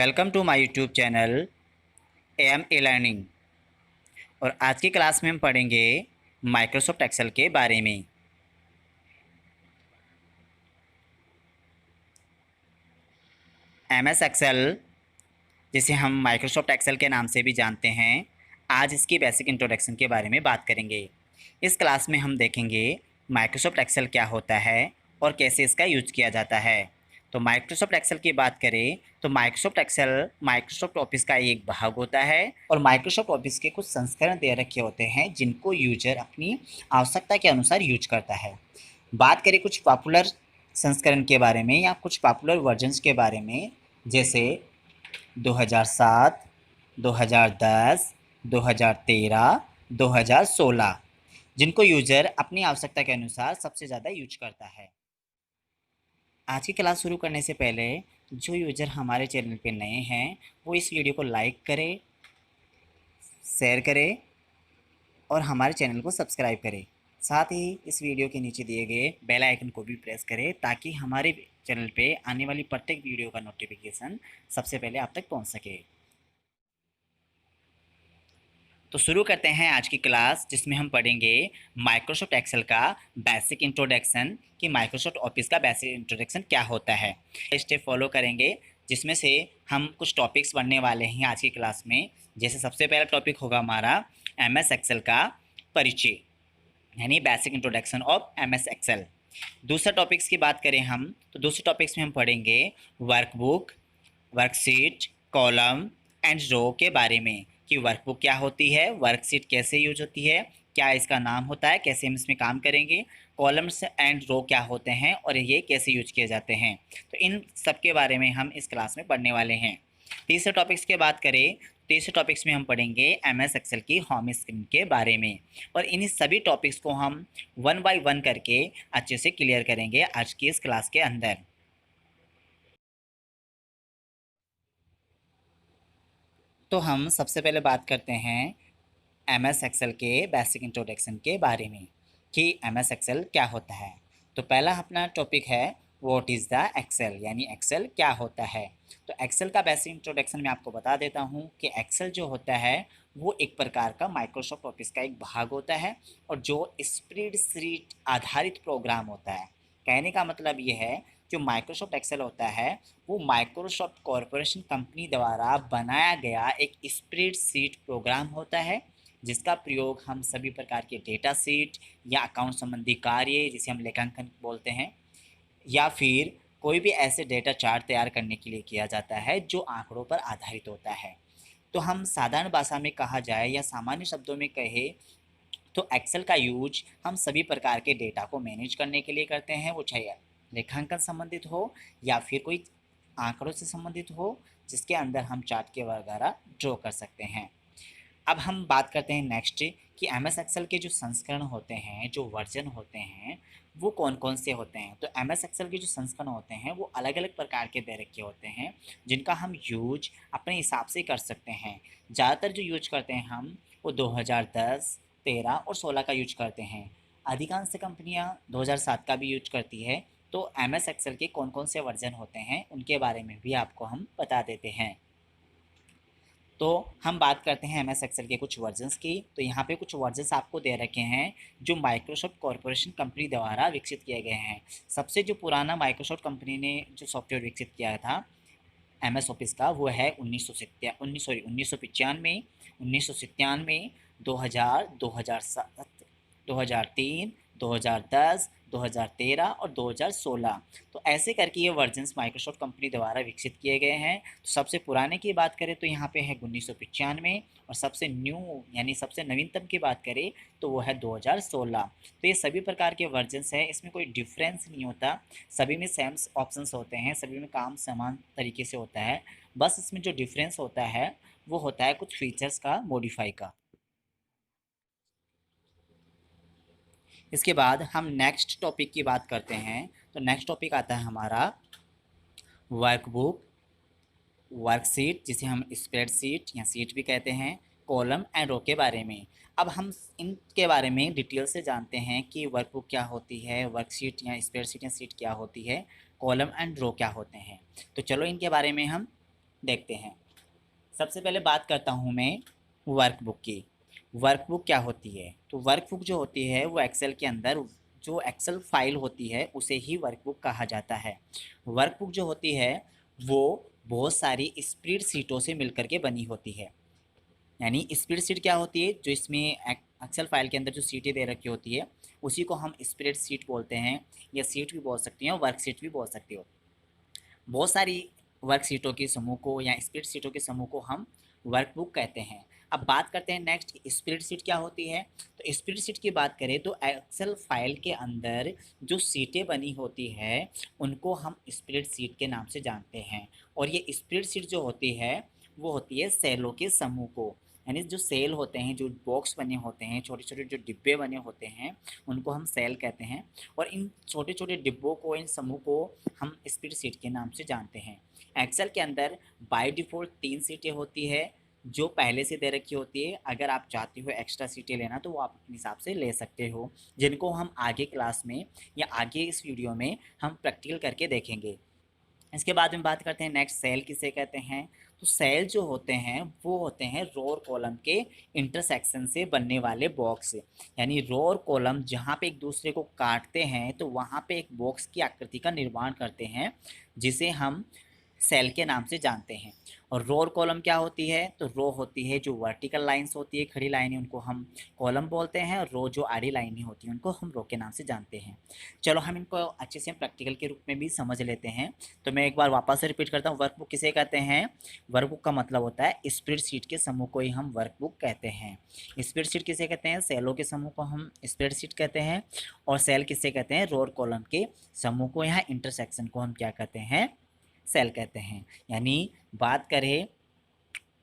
Welcome to my YouTube channel M A learning. और आज की क्लास में हम पढ़ेंगे माइक्रोसॉफ्ट एक्सेल के बारे में। एमएस एक्सेल, जिसे हम माइक्रोसॉफ्ट एक्सेल के नाम से भी जानते हैं, आज इसकी बेसिक इंट्रोडक्शन के बारे में बात करेंगे। इस क्लास में हम देखेंगे माइक्रोसॉफ्ट एक्सेल क्या होता है और कैसे इसका यूज किया जाता है। तो माइक्रोसॉफ्ट एक्सेल की बात करें तो माइक्रोसॉफ्ट एक्सेल माइक्रोसॉफ्ट ऑफिस का एक भाग होता है और माइक्रोसॉफ्ट ऑफिस के कुछ संस्करण दे रखे होते हैं जिनको यूजर अपनी आवश्यकता के अनुसार यूज करता है। बात करें कुछ पॉपुलर संस्करण के बारे में या कुछ पॉपुलर वर्जन्स के बारे में, जैसे 2007, 2010, 2013, 2016, जिनको यूजर अपनी आवश्यकता के अनुसार सबसे ज़्यादा यूज करता है। आज की क्लास शुरू करने से पहले जो यूजर हमारे चैनल पे नए हैं वो इस वीडियो को लाइक करें, शेयर करें और हमारे चैनल को सब्सक्राइब करें। साथ ही इस वीडियो के नीचे दिए गए बेल आइकन को भी प्रेस करें ताकि हमारे चैनल पे आने वाली प्रत्येक वीडियो का नोटिफिकेशन सबसे पहले आप तक पहुंच सके। तो शुरू करते हैं आज की क्लास, जिसमें हम पढ़ेंगे माइक्रोसॉफ्ट एक्सेल का बेसिक इंट्रोडक्शन कि माइक्रोसॉफ्ट ऑफिस का बेसिक इंट्रोडक्शन क्या होता है। स्टेप फॉलो करेंगे जिसमें से हम कुछ टॉपिक्स पढ़ने वाले हैं आज की क्लास में। जैसे सबसे पहला टॉपिक होगा हमारा एमएस एक्सेल का परिचय, यानी basic introduction of MS Excel. दूसरा टॉपिक्स की बात करें हम तो दूसरे टॉपिक्स में हम पढ़ेंगे वर्कबुक, वर्कशीट, कॉलम एंड रो के बारे में कि वर्कबुक क्या होती है, वर्कशीट कैसे यूज होती है, क्या इसका नाम होता है, कैसे हम इसमें काम करेंगे, कॉलम्स एंड रो क्या होते हैं और ये कैसे यूज किए जाते हैं। तो इन सब के बारे में हम इस क्लास में पढ़ने वाले हैं। तीसरे टॉपिक्स की बात करें, तीसरे टॉपिक्स में हम पढ़ेंगे एमएस एक्सेल की होम स्क्रीन के बारे में और इन सभी टॉपिक्स को हम वन बाय वन करके अच्छे से क्लियर करेंगे आज की इस क्लास के अंदर। तो हम सबसे पहले बात करते हैं एमएस एक्सेल के बेसिक इंट्रोडक्शन के बारे में कि एमएस एक्सेल क्या होता है। तो पहला अपना टॉपिक है व्हाट इज़ द एक्सेल, यानी एक्सेल क्या होता है। तो एक्सेल का बेसिक इंट्रोडक्शन मैं आपको बता देता हूँ कि एक्सेल जो होता है वो एक प्रकार का माइक्रोसॉफ्ट ऑफिस का एक भाग होता है और जो स्प्रेडशीट आधारित प्रोग्राम होता है। कहने का मतलब ये है जो माइक्रोसॉफ्ट एक्सेल होता है वो माइक्रोसॉफ्ट कॉरपोरेशन कंपनी द्वारा बनाया गया एक स्प्रेडशीट प्रोग्राम होता है जिसका प्रयोग हम सभी प्रकार के डेटा शीट या अकाउंट संबंधी कार्य, जिसे हम लेखांकन बोलते हैं, या फिर कोई भी ऐसे डेटा चार्ट तैयार करने के लिए किया जाता है जो आंकड़ों पर आधारित होता है। तो हम साधारण भाषा में कहा जाए या सामान्य शब्दों में कहे तो एक्सेल का यूज हम सभी प्रकार के डेटा को मैनेज करने के लिए करते हैं, वो चाहे लेखांकन संबंधित हो या फिर कोई आंकड़ों से संबंधित हो जिसके अंदर हम चार्ट के वगैरह ड्रॉ कर सकते हैं। अब हम बात करते हैं नेक्स्ट कि एमएस एक्सेल के जो संस्करण होते हैं, जो वर्जन होते हैं, वो कौन कौन से होते हैं। तो एमएस एक्सेल के जो संस्करण होते हैं वो अलग अलग प्रकार के दे रखे होते हैं जिनका हम यूज अपने हिसाब से कर सकते हैं। ज़्यादातर जो यूज करते हैं हम वो 2010, 13 और 16 का यूज करते हैं। अधिकांश कंपनियां 2007 का भी यूज करती है। तो एमएस एक्सेल के कौन कौन से वर्जन होते हैं उनके बारे में भी आपको हम बता देते हैं। तो हम बात करते हैं एमएस एक्सेल के कुछ वर्जन्स की। तो यहाँ पे कुछ वर्जन्स आपको दे रखे हैं जो माइक्रोसॉफ्ट कॉरपोरेशन कंपनी द्वारा विकसित किए गए हैं। सबसे जो पुराना माइक्रोसॉफ्ट कंपनी ने जो सॉफ्टवेयर विकसित किया था एमएस ऑफिस का वो है 1995, 2000, 2007, 2003, 2010, 2013 और 2016। तो ऐसे करके ये वर्जन्स माइक्रोसॉफ्ट कंपनी द्वारा विकसित किए गए हैं। तो सबसे पुराने की बात करें तो यहाँ पे है 1995 और सबसे न्यू यानी सबसे नवीनतम की बात करें तो वो है 2016। तो ये सभी प्रकार के वर्जन्स हैं, इसमें कोई डिफरेंस नहीं होता, सभी में सेम ऑप्शंस होते हैं, सभी में काम समान तरीके से होता है। बस इसमें जो डिफरेंस होता है वो होता है कुछ फीचर्स का मॉडिफाई का। इसके बाद हम नेक्स्ट टॉपिक की बात करते हैं। तो नेक्स्ट टॉपिक आता है हमारा वर्कबुक, वर्कशीट जिसे हम स्प्रेडशीट या सीट भी कहते हैं, कॉलम एंड रो के बारे में। अब हम इनके बारे में डिटेल से जानते हैं कि वर्कबुक क्या होती है, वर्कशीट या स्प्रेडशीट या सीट क्या होती है, कॉलम एंड रो क्या होते हैं। तो चलो इनके बारे में हम देखते हैं। सबसे पहले बात करता हूँ मैं वर्कबुक की। वर्कबुक क्या होती है? तो वर्कबुक जो होती है वो एक्सेल के अंदर जो एक्सेल फाइल होती है उसे ही वर्कबुक कहा जाता है। वर्कबुक जो होती है वो बहुत सारी स्प्रेडशीटों से मिलकर के बनी होती है। यानी स्प्रेडशीट क्या होती है? जो इसमें एक्सेल फाइल के अंदर जो सीटें दे रखी होती है उसी को हम स्प्रेडशीट बोलते हैं, या सीट भी बोल सकते हैं और वर्कशीट भी बोल सकते हो। बहुत सारी वर्कशीटों के समूह को या स्प्रेडशीटों के समूह को हम वर्कबुक कहते हैं। अब बात करते हैं नेक्स्ट, स्प्रेडशीट क्या होती है। तो स्प्रेडशीट की बात करें तो एक्सेल फाइल के अंदर जो सीटें बनी होती है उनको हम स्प्रेडशीट के नाम से जानते हैं। और ये स्प्रेडशीट जो होती है वो होती है सेलों के समूह को। यानी जो सेल होते हैं, जो बॉक्स बने होते हैं, छोटे छोटे जो डिब्बे बने होते हैं उनको हम सेल कहते हैं। और इन छोटे छोटे डिब्बों को, इन समूह को हम स्प्रेडशीट के नाम से जानते हैं। एक्सेल के अंदर बाय डिफ़ॉल्ट 3 सीटें होती है जो पहले से दे रखी होती है। अगर आप चाहते हो एक्स्ट्रा सीटें लेना तो वो आप अपने हिसाब से ले सकते हो, जिनको हम आगे क्लास में या आगे इस वीडियो में हम प्रैक्टिकल करके देखेंगे। इसके बाद में बात करते हैं नेक्स्ट, सेल किसे कहते हैं। तो सेल जो होते हैं वो होते हैं रो और कॉलम के इंटरसेक्शन से बनने वाले बॉक्स। यानी रो और कॉलम जहाँ पे एक दूसरे को काटते हैं तो वहाँ पे एक बॉक्स की आकृति का निर्माण करते हैं, जिसे हम सेल के नाम से जानते हैं। और रो और कॉलम क्या होती है? तो रो होती है जो वर्टिकल लाइंस होती है, खड़ी लाइनें, उनको हम कॉलम बोलते हैं। और रो जो आड़ी लाइनें होती हैं उनको हम रो के नाम से जानते हैं। चलो हम इनको अच्छे से प्रैक्टिकल के रूप में भी समझ लेते हैं। तो मैं एक बार वापस से रिपीट करता हूँ, वर्कबुक किसे कहते हैं? वर्कबुक का मतलब होता है स्प्रेडशीट के समूह को ही हम वर्कबुक कहते हैं। स्प्रेडशीट किसे कहते हैं? सेलों के समूह को हम स्प्रेडशीट कहते हैं। और सेल किसे कहते हैं? रो और कॉलम के समूह को, यहाँ इंटरसेक्शन को हम क्या कहते हैं? सेल कहते हैं। यानी बात करें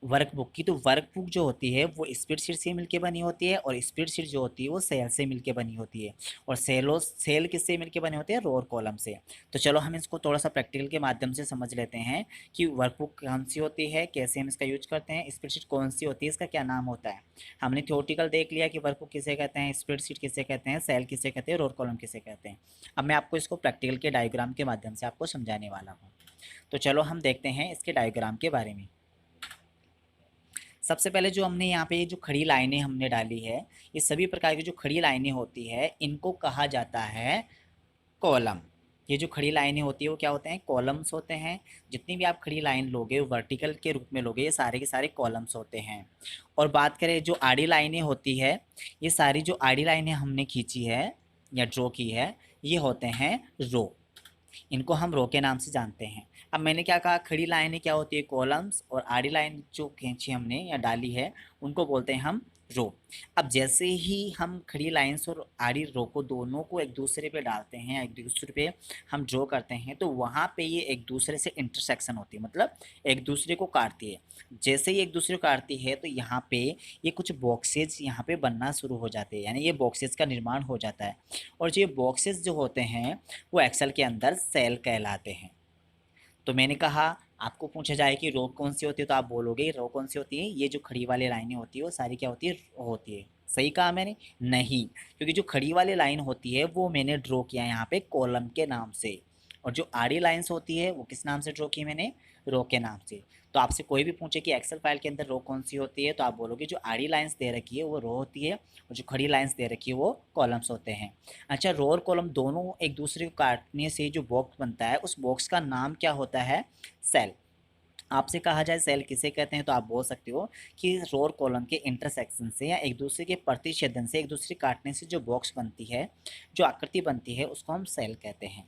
वर्कबुक की, तो वर्कबुक जो होती है वो स्प्रेडशीट से मिलके बनी होती है, और स्प्रेडशीट जो होती है वो सेल से मिलके बनी होती है। और सेल किससे मिलके बने होते हैं? रो और कॉलम से। तो चलो हम इसको थोड़ा सा प्रैक्टिकल के माध्यम से समझ लेते हैं कि वर्कबुक कौन सी होती है, कैसे हम इसका यूज करते हैं, स्प्रेडशीट कौन सी होती है, इसका क्या नाम होता है। हमने थ्योरेटिकल देख लिया कि वर्कबुक किसे कहते हैं, स्प्रेडशीट किसे कहते हैं, सेल किसे कहते हैं, रो और कॉलम किसे कहते हैं। अब मैं आपको इसको प्रैक्टिकल के डायग्राम के माध्यम से आपको समझाने वाला हूँ। तो चलो हम देखते हैं इसके डायग्राम के बारे में। सबसे पहले जो हमने यहाँ पे जो खड़ी लाइनें हमने डाली है, ये सभी प्रकार की जो खड़ी लाइनें होती है इनको कहा जाता है कॉलम। ये जो खड़ी लाइनें होती है वो क्या होते हैं? कॉलम्स होते हैं। जितनी भी आप खड़ी लाइन लोगे वर्टिकल के रूप में लोगे, ये सारे के सारे कॉलम्स होते हैं। और बात करें जो आड़ी लाइनें होती है, ये सारी जो आड़ी लाइनें हमने खींची है या ड्रॉ की है, ये होते हैं रो। इनको हम रो के नाम से जानते हैं। अब मैंने क्या कहा, खड़ी लाइनें क्या होती है? कॉलम्स। और आड़ी लाइन जो खींची हमने या डाली है उनको बोलते हैं हम रो। अब जैसे ही हम खड़ी लाइन्स और आड़ी रो को दोनों को एक दूसरे पे डालते हैं, एक दूसरे पे हम ड्रॉ करते हैं, तो वहाँ पे ये एक दूसरे से इंटरसेक्शन होती है, मतलब एक दूसरे को काटती है। जैसे ही एक दूसरे को काटती है तो यहाँ पे ये कुछ बॉक्सेज यहाँ पे बनना शुरू हो जाते हैं, यानी ये बॉक्सेज का निर्माण हो जाता है। और जो ये बॉक्सेज जो होते हैं वो एक्सेल के अंदर सेल कहलाते हैं। तो मैंने कहा आपको पूछा जाए कि रो कौन सी होती है तो आप बोलोगे रो कौन सी होती है? ये जो खड़ी वाली लाइनें होती है वो सारी क्या होती है? रो होती है। सही कहा मैंने? नहीं, क्योंकि जो खड़ी वाली लाइन होती है वो मैंने ड्रॉ किया यहाँ पे कॉलम के नाम से। और जो आड़ी लाइंस होती है वो किस नाम से ड्रॉ की मैंने? रो के नाम से। तो आपसे कोई भी पूछे कि एक्सेल फाइल के अंदर रो कौन सी होती है तो आप बोलोगे जो आड़ी लाइंस दे रखी है वो रो होती है, और जो खड़ी लाइंस दे रखी है वो कॉलम्स होते हैं। अच्छा, रो और कॉलम दोनों एक दूसरे को काटने से जो बॉक्स बनता है उस बॉक्स का नाम क्या होता है? सेल। आपसे कहा जाए सेल किसे कहते हैं तो आप बोल सकते हो कि रो और कॉलम के इंटरसेक्शन से या एक दूसरे के प्रतिच्छेदन से, एक दूसरे काटने से जो बॉक्स बनती है, जो आकृति बनती है, उसको हम सेल कहते हैं।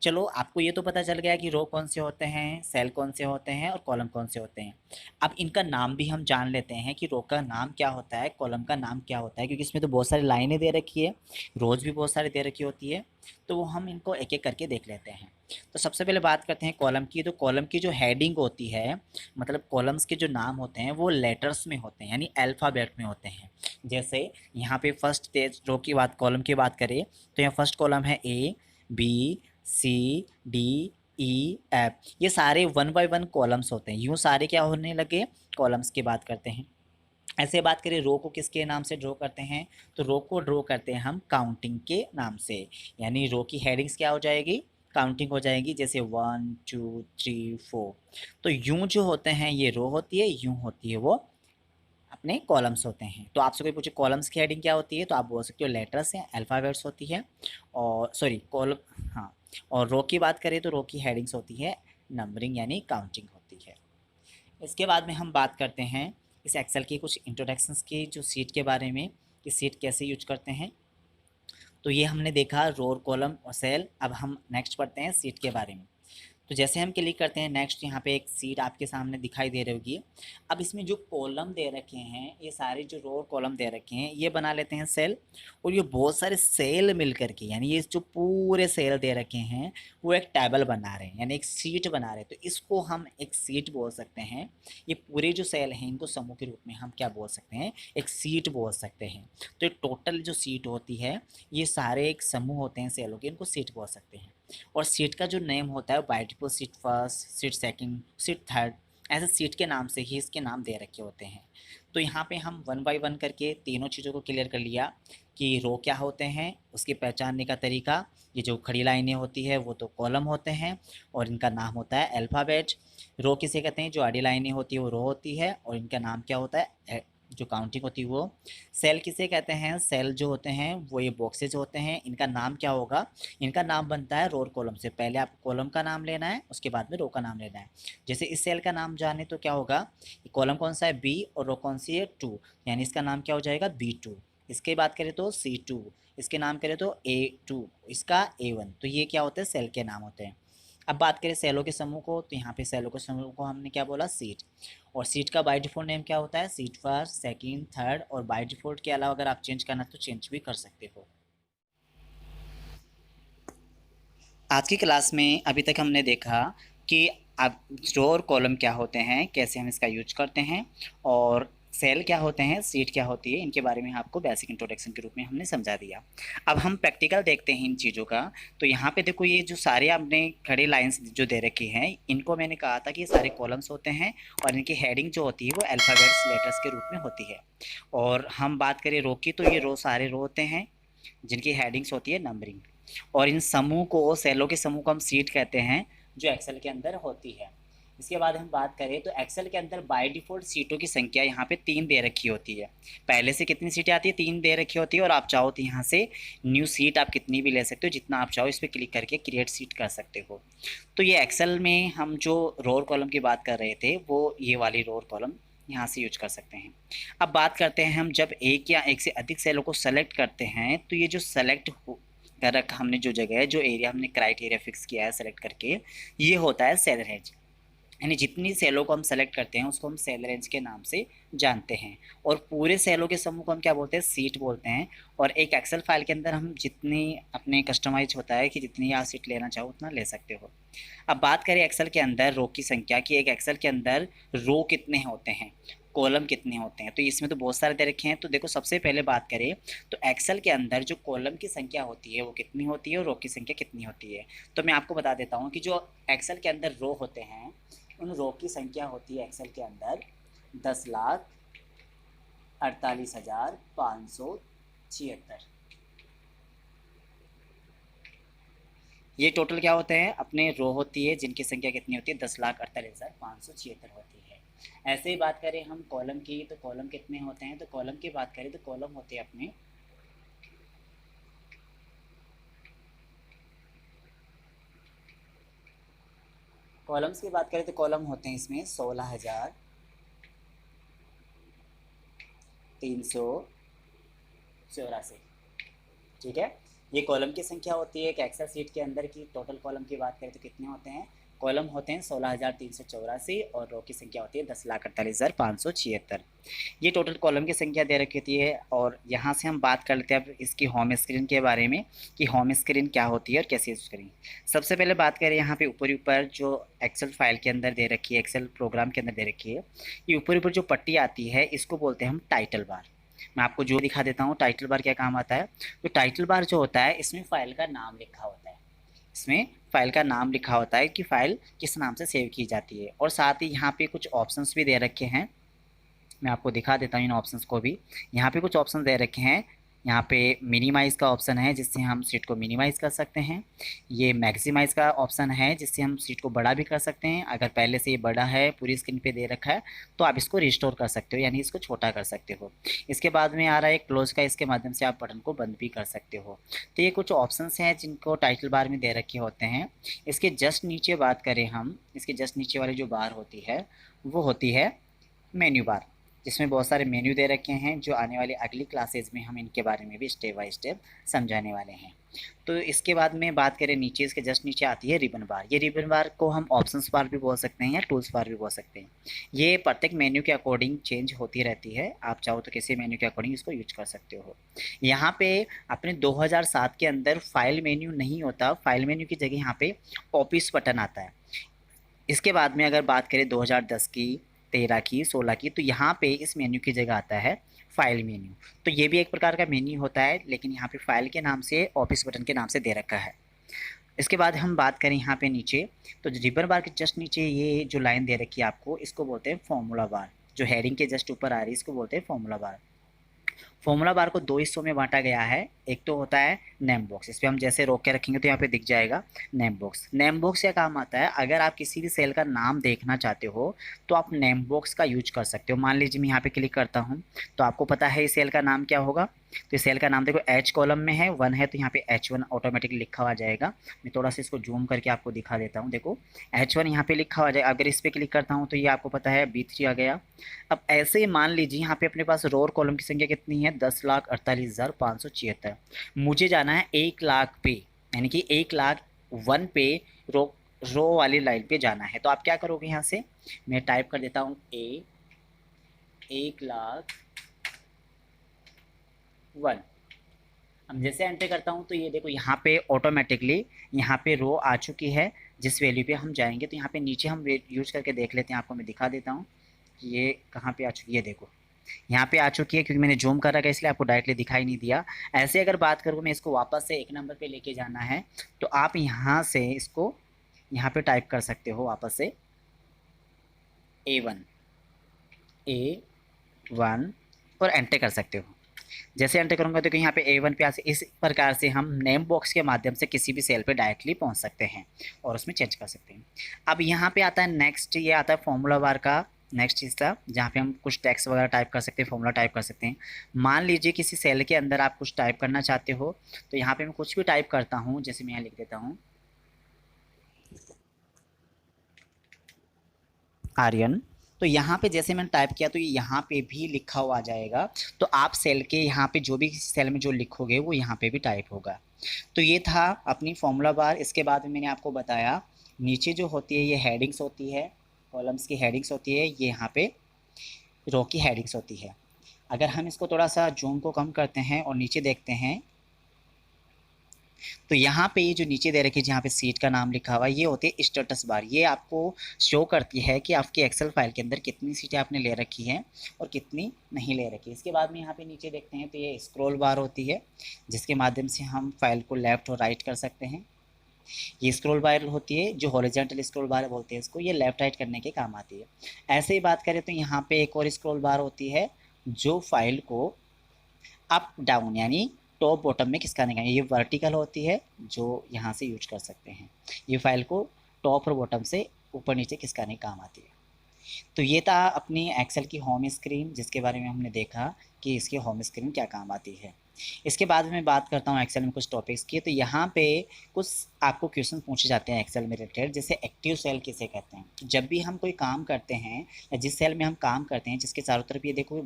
चलो आपको ये तो पता चल गया कि रो कौन से होते हैं, सेल कौन से होते हैं और कॉलम कौन से होते हैं। अब इनका नाम भी हम जान लेते हैं कि रो का नाम क्या होता है, कॉलम का नाम क्या होता है, क्योंकि इसमें तो बहुत सारी लाइनें दे रखी है, रोज भी बहुत सारी दे रखी होती है। तो वो हम इनको एक एक करके देख लेते हैं। तो सबसे पहले बात करते हैं कॉलम की। तो कॉलम की जो हेडिंग होती है, मतलब कॉलम्स के जो नाम होते हैं वो लेटर्स में होते हैं, यानी अल्फ़ाबेट में होते हैं। जैसे यहाँ पे फर्स्ट रो की बात, कॉलम की बात करें तो यहाँ फर्स्ट कॉलम है ए, बी, सी, डी, ई, एफ। ये सारे 1 बाय 1 कॉलम्स होते हैं। यूँ सारे क्या होने लगे? कॉलम्स की बात करते हैं। ऐसे बात करें रो को किसके नाम से ड्रॉ करते हैं? तो रो को ड्रॉ करते हैं हम काउंटिंग के नाम से। यानी रो की हेडिंग्स क्या हो जाएगी? काउंटिंग हो जाएगी, जैसे 1 2 3 4। तो यूं जो होते हैं ये रो होती है, यूं होती है वो अपने कॉलम्स होते हैं। तो आपसे कोई पूछे कॉलम्स की हेडिंग क्या होती है, तो आप बोल सकते हो लेटर्स हैं, अल्फ़ाबेट्स होती है। और सॉरी कॉलम, हाँ। और रो की बात करें तो रो की हेडिंग्स होती है नंबरिंग यानी काउंटिंग होती है। इसके बाद में हम बात करते हैं इस एक्सेल की कुछ इंट्रोडक्शंस की, जो सीट के बारे में कि सीट कैसे यूज करते हैं। तो ये हमने देखा रो और कॉलम और सेल। अब हम नेक्स्ट पढ़ते हैं सीट के बारे में। तो जैसे हम क्लिक करते हैं नेक्स्ट, यहाँ पे एक सीट आपके सामने दिखाई दे रही होगी। अब इसमें जो कॉलम दे रखे हैं, ये सारे जो रो और कॉलम दे रखे हैं ये बना लेते हैं सेल। और ये बहुत सारे सेल मिल करके, यानी ये जो पूरे सेल दे रखे हैं वो एक टेबल बना रहे हैं, यानी एक सीट बना रहे हैं। तो इसको हम एक सीट बोल सकते हैं। ये पूरे जो सेल हैं इनको समूह के रूप में हम क्या बोल सकते हैं, एक सीट बोल सकते हैं। तो ये टोटल जो सीट होती है, ये सारे एक समूह होते हैं सेलों के, इनको सीट बोल सकते हैं। और सीट का जो नेम होता है by default seat first, seat second, sit third, ऐसे सीट के नाम से ही इसके नाम दे रखे होते हैं। तो यहाँ पे हम वन बाय वन करके तीनों चीज़ों को क्लियर कर लिया कि रो क्या होते हैं, उसके पहचानने का तरीका। ये जो खड़ी लाइनें होती है वो तो कॉलम होते हैं और इनका नाम होता है अल्फ़ाबेट। रो किसे कहते हैं, जो आड़ी लाइनें होती है वो रो होती है और इनका नाम क्या होता है, जो काउंटिंग होती है वो। सेल किसे कहते हैं, सेल जो होते हैं वो ये बॉक्सेज होते हैं, इनका नाम क्या होगा, इनका नाम बनता है रो और कॉलम से। पहले आपको कॉलम का नाम लेना है, उसके बाद में रो का नाम लेना है। जैसे इस सेल का नाम जाने तो क्या होगा, कॉलम कौन सा है बी और रो कौन सी है 2, यानी इसका नाम क्या हो जाएगा B2। इसकी बात करें तो C2, इसके नाम करें तो A2, इसका A1। तो ये क्या होते हैं, सेल के नाम होते हैं। अब बात करें सेलों के समूह को, तो यहाँ पे सेलों के समूह को हमने क्या बोला, सीट। और सीट का बाय डिफ़ॉल्ट नेम क्या होता है, सीट फर्स्ट, सेकंड, थर्ड। और बाय डिफ़ॉल्ट के अलावा अगर आप चेंज करना तो चेंज भी कर सकते हो। आज की क्लास में अभी तक हमने देखा कि अब रो और कॉलम क्या होते हैं, कैसे हम इसका यूज करते हैं, और सेल क्या होते हैं, सीट क्या होती है, इनके बारे में आपको बेसिक इंट्रोडक्शन के रूप में हमने समझा दिया। अब हम प्रैक्टिकल देखते हैं इन चीज़ों का। तो यहाँ पे देखो, ये जो सारे आपने खड़ी लाइंस जो दे रखी हैं, इनको मैंने कहा था कि ये सारे कॉलम्स होते हैं और इनकी हेडिंग जो होती है वो अल्फ़ाबेट्स लेटर्स के रूप में होती है। और हम बात करें रो की, तो ये रो सारे रो होते हैं जिनकी हेडिंग्स होती है नंबरिंग। और इन समूह को, सेलों के समूह को हम सीट कहते हैं, जो एक्सेल के अंदर होती है। इसके बाद हम बात करें तो एक्सेल के अंदर बाय डिफ़ॉल्ट सीटों की संख्या यहाँ पे 3 दे रखी होती है। पहले से कितनी सीटें आती है, 3 दे रखी होती है। और आप चाहो तो यहाँ से न्यू सीट आप कितनी भी ले सकते हो, जितना आप चाहो इस पर क्लिक करके क्रिएट सीट कर सकते हो। तो ये एक्सेल में हम जो रो और कॉलम की बात कर रहे थे, वो ये वाली रो और कॉलम यहाँ से यूज कर सकते हैं। अब बात करते हैं, हम जब एक या एक से अधिक सेलों को सेलेक्ट करते हैं, तो ये जो सेलेक्ट कर रखा हमने, जो जगह है, जो एरिया हमने क्राइटेरिया फिक्स किया है सेलेक्ट करके, ये होता है सेल रेंज। यानी जितनी सेलों को हम सेलेक्ट करते हैं उसको हम सेल रेंज के नाम से जानते हैं। और पूरे सेलों के समूह को हम क्या बोलते हैं, सीट बोलते हैं। और एक एक्सेल फाइल के अंदर हम जितनी अपने कस्टमाइज होता है कि जितनी आप सीट लेना चाहो उतना ले सकते हो। अब बात करें एक्सेल के अंदर रो की संख्या की, एक एक्सेल के अंदर रो कितने होते हैं, कॉलम कितने होते हैं। तो इसमें तो बहुत सारे दे रखे हैं। तो देखो, सबसे पहले बात करें तो एक्सेल के अंदर जो कॉलम की संख्या होती है वो कितनी होती है और रो की संख्या कितनी होती है। तो मैं आपको बता देता हूँ कि जो एक्सेल के अंदर रो होते हैं, उन रो की संख्या होती है एक्सेल के अंदर 10,48,576। ये टोटल क्या होते हैं, अपने रो होती है जिनकी संख्या कितनी होती है, 10,48,576 होती है। ऐसे ही बात करें हम कॉलम की, तो कॉलम कितने होते हैं, तो कॉलम की बात करें तो कॉलम होते हैं अपने कॉलम्स की बात करें तो कॉलम होते हैं इसमें 16,384। ठीक है, ये कॉलम की संख्या होती है। एक एक्सेल सीट के अंदर की टोटल कॉलम की बात करें तो कितने होते हैं, कॉलम होते हैं 16,384 और रो की संख्या होती है 10,48,576। ये टोटल कॉलम की संख्या दे रखी होती है। और यहाँ से हम बात कर लेते हैं अब इसकी होम स्क्रीन के बारे में कि होम स्क्रीन क्या होती है और कैसे यूज़ करें। सबसे पहले बात करें, यहाँ पे ऊपर ऊपर जो एक्सेल फाइल के अंदर दे रखी है, एक्सेल प्रोग्राम के अंदर दे रखी है, ये ऊपर ऊपर जो पट्टी आती है इसको बोलते हैं हम टाइटल बार। मैं आपको जो दिखा देता हूँ टाइटल बार क्या काम आता है। तो टाइटल बार जो होता है, इसमें फाइल का नाम लिखा होता है, इसमें फाइल का नाम लिखा होता है कि फाइल किस नाम से सेव की जाती है। और साथ ही यहाँ पे कुछ ऑप्शंस भी दे रखे हैं, मैं आपको दिखा देता हूँ इन ऑप्शंस को भी। यहाँ पे कुछ ऑप्शन दे रखे हैं, यहाँ पे मिनिमाइज़ का ऑप्शन है जिससे हम सीट को मिनिमाइज़ कर सकते हैं। ये मैक्सिमाइज़ का ऑप्शन है जिससे हम सीट को बड़ा भी कर सकते हैं। अगर पहले से ये बड़ा है, पूरी स्क्रीन पे दे रखा है, तो आप इसको रिस्टोर कर सकते हो, यानी इसको छोटा कर सकते हो। इसके बाद में आ रहा है क्लोज का, इसके माध्यम से आप बटन को बंद भी कर सकते हो। तो ये कुछ ऑप्शंस हैं जिनको टाइटल बार में दे रखे होते हैं। इसके जस्ट नीचे बात करें हम, इसके जस्ट नीचे वाली जो बार होती है वो होती है मेन्यू बार, जिसमें बहुत सारे मेन्यू दे रखे हैं जो आने वाली अगली क्लासेज में हम इनके बारे में भी स्टेप बाय स्टेप समझाने वाले हैं। तो इसके बाद में बात करें नीचे, इसके जस्ट नीचे आती है रिबन बार। ये रिबन बार को हम ऑप्शंस बार भी बोल सकते हैं या टूल्स बार भी बोल सकते हैं। ये प्रत्येक मेन्यू के अकॉर्डिंग चेंज होती रहती है, आप चाहो तो किसी मेन्यू के अकॉर्डिंग इसको यूज कर सकते हो। यहाँ पे अपने 2007 के अंदर फाइल मेन्यू नहीं होता, फाइल मेन्यू की जगह यहाँ पे ऑफिस बटन आता है। इसके बाद में अगर बात करें 2010 की, 13 की, 16 की, तो यहाँ पे इस मेन्यू की जगह आता है फाइल मेन्यू। तो ये भी एक प्रकार का मेन्यू होता है, लेकिन यहाँ पे फाइल के नाम से, ऑफिस बटन के नाम से दे रखा है। इसके बाद हम बात करें यहाँ पे नीचे, तो रिबन बार के जस्ट नीचे ये जो लाइन दे रखी है आपको, इसको बोलते हैं फॉर्मूला बार। जो हेडिंग के जस्ट ऊपर आ रही है इसको बोलते हैं फॉर्मूला बार। फॉर्मूला बार को दो हिस्सों में बांटा गया है। एक तो होता है नेम बॉक्स, इस पर हम जैसे रोक के रखेंगे तो यहाँ पे दिख जाएगा नेम बॉक्स। नेम बॉक्स क्या काम आता है, अगर आप किसी भी सेल का नाम देखना चाहते हो तो आप नेम बॉक्स का यूज कर सकते हो। मान लीजिए मैं यहाँ पे क्लिक करता हूँ तो आपको पता है इस सेल का नाम क्या होगा। तो इस सेल का नाम देखो एच कॉलम में है, 1 है, तो यहाँ पे H1 ऑटोमेटिकली लिखा हुआ जाएगा। मैं थोड़ा सा इसको जूम करके आपको दिखा देता हूँ। देखो H1 यहाँ पे लिखा हुआ जाएगा। अगर इस पर क्लिक करता हूँ तो ये आपको पता है B3 आ गया। अब ऐसे ही मान लीजिए यहाँ पे अपने पास रो और कॉलम की संख्या कितनी है, 10,48,576। मुझे जाना है 1,00,000 पे, यानी कि 1,00,001 पे रो वाली लाइन पे जाना है। तो आप क्या करोगे, यहाँ से मैं टाइप कर देता हूँ 1,00,001। अब जैसे एंटर करता हूँ तो ये देखो यहाँ पे ऑटोमेटिकली यहाँ पे रो आ चुकी है जिस वैल्यू पे हम जाएंगे। तो यहाँ पे नीचे हम यूज करके देख लेते हैं, आपको मैं दिखा देता हूँ कि ये कहाँ पे आ चुकी है। देखो यहाँ पे आ चुकी है, क्योंकि मैंने जूम कर रखा है इसलिए आपको डायरेक्टली दिखाई नहीं दिया। ऐसे अगर बात करूँ मैं, इसको वापस से 1 नंबर पे लेके जाना है तो आप यहाँ से इसको यहाँ पे टाइप कर सकते हो वापस से A1 और एंटर कर सकते हो। जैसे एंटर करूंगा तो यहाँ पे A1 पे आ, इस प्रकार से हम नेम बॉक्स के माध्यम से किसी भी सेल पे डायरेक्टली पहुंच सकते हैं और उसमें चेंज कर सकते हैं। अब यहाँ पे आता है नेक्स्ट, ये आता है फॉर्मूला बार का नेक्स्ट हिस्सा, जहाँ पे हम कुछ टेक्स्ट वगैरह टाइप कर सकते हैं, फॉर्मूला टाइप कर सकते हैं। मान लीजिए किसी सेल के अंदर आप कुछ टाइप करना चाहते हो, तो यहाँ पे मैं कुछ भी टाइप करता हूँ, जैसे मैं यहाँ लिख देता हूँ आर्यन। तो यहाँ पे जैसे मैंने टाइप किया तो ये यहाँ पे भी लिखा हुआ आ जाएगा। तो आप सेल के यहाँ पे जो भी सेल में जो लिखोगे वो यहाँ पे भी टाइप होगा। तो ये था अपनी फॉर्मूला बार। इसके बाद में मैंने आपको बताया नीचे जो होती है ये हेडिंग्स होती है, कॉलम्स की हेडिंग्स होती है, ये यहाँ पे रो की हेडिंग्स होती है। अगर हम इसको थोड़ा सा जूम को कम करते हैं और नीचे देखते हैं तो यहाँ पे ये जो नीचे दे रखी है जहाँ पे सीट का नाम लिखा हुआ है, ये होती है स्टेटस बार। ये आपको शो करती है कि आपकी एक्सेल फाइल के अंदर कितनी सीटें आपने ले रखी हैं और कितनी नहीं ले रखी। इसके बाद में यहाँ पे नीचे देखते हैं तो ये स्क्रॉल बार होती है जिसके माध्यम से हम फाइल को लेफ्ट और राइट कर सकते हैं। ये स्क्रॉल बार होती है जो हॉरिजॉन्टल स्क्रॉल बार बोलते हैं इसको, ये लेफ्ट राइट करने के काम आती है। ऐसे ही बात करें तो यहाँ पे एक और स्क्रॉल बार होती है जो फाइल को अप डाउन यानी टॉप बॉटम में खिसकाने का, ये वर्टिकल होती है जो यहाँ से यूज कर सकते हैं। ये फाइल को टॉप और बॉटम से ऊपर नीचे खिसकाने काम आती है। तो ये था अपनी एक्सेल की होम स्क्रीन, जिसके बारे में हमने देखा कि इसकी होम स्क्रीन क्या काम आती है। इसके बाद मैं बात करता हूँ एक्सेल में कुछ टॉपिक्स की। तो यहाँ पे कुछ आपको क्वेश्चन पूछे जाते हैं एक्सेल में रिलेटेड, जैसे एक्टिव सेल किसे कहते हैं। जब भी हम कोई काम करते हैं या जिस सेल में हम काम करते हैं जिसके चारों तरफ ये देखो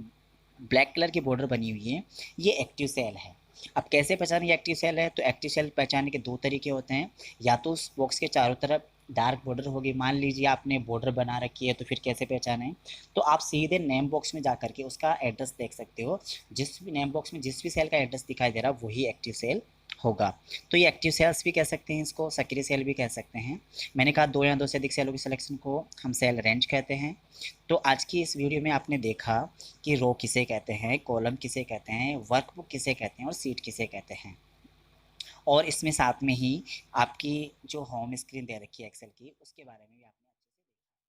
ब्लैक कलर की बॉर्डर बनी हुई है, ये एक्टिव सेल है। अब कैसे पहचाने ये एक्टिव सेल है, तो एक्टिव सेल पहचानने के दो तरीके होते हैं। या तो उस बॉक्स के चारों तरफ डार्क बॉर्डर होगी, मान लीजिए आपने बॉर्डर बना रखी है, तो फिर कैसे पहचाने, तो आप सीधे नेम बॉक्स में जा करके उसका एड्रेस देख सकते हो। जिस भी नेम बॉक्स में जिस भी सेल का एड्रेस दिखाई दे रहा है वही एक्टिव सेल होगा। तो ये एक्टिव सेल्स भी कह सकते हैं, इसको सक्रिय सेल भी कह सकते हैं। मैंने कहा 2 या 2 से अधिक सेलों की सिलेक्शन को हम सेल रेंज कहते हैं। तो आज की इस वीडियो में आपने देखा कि रो किसे कहते हैं, कॉलम किसे कहते हैं, वर्कबुक किसे कहते हैं और सीट किसे कहते हैं। और इसमें साथ में ही आपकी जो होम स्क्रीन दे रखी है एक्सेल की, उसके बारे में भी आपने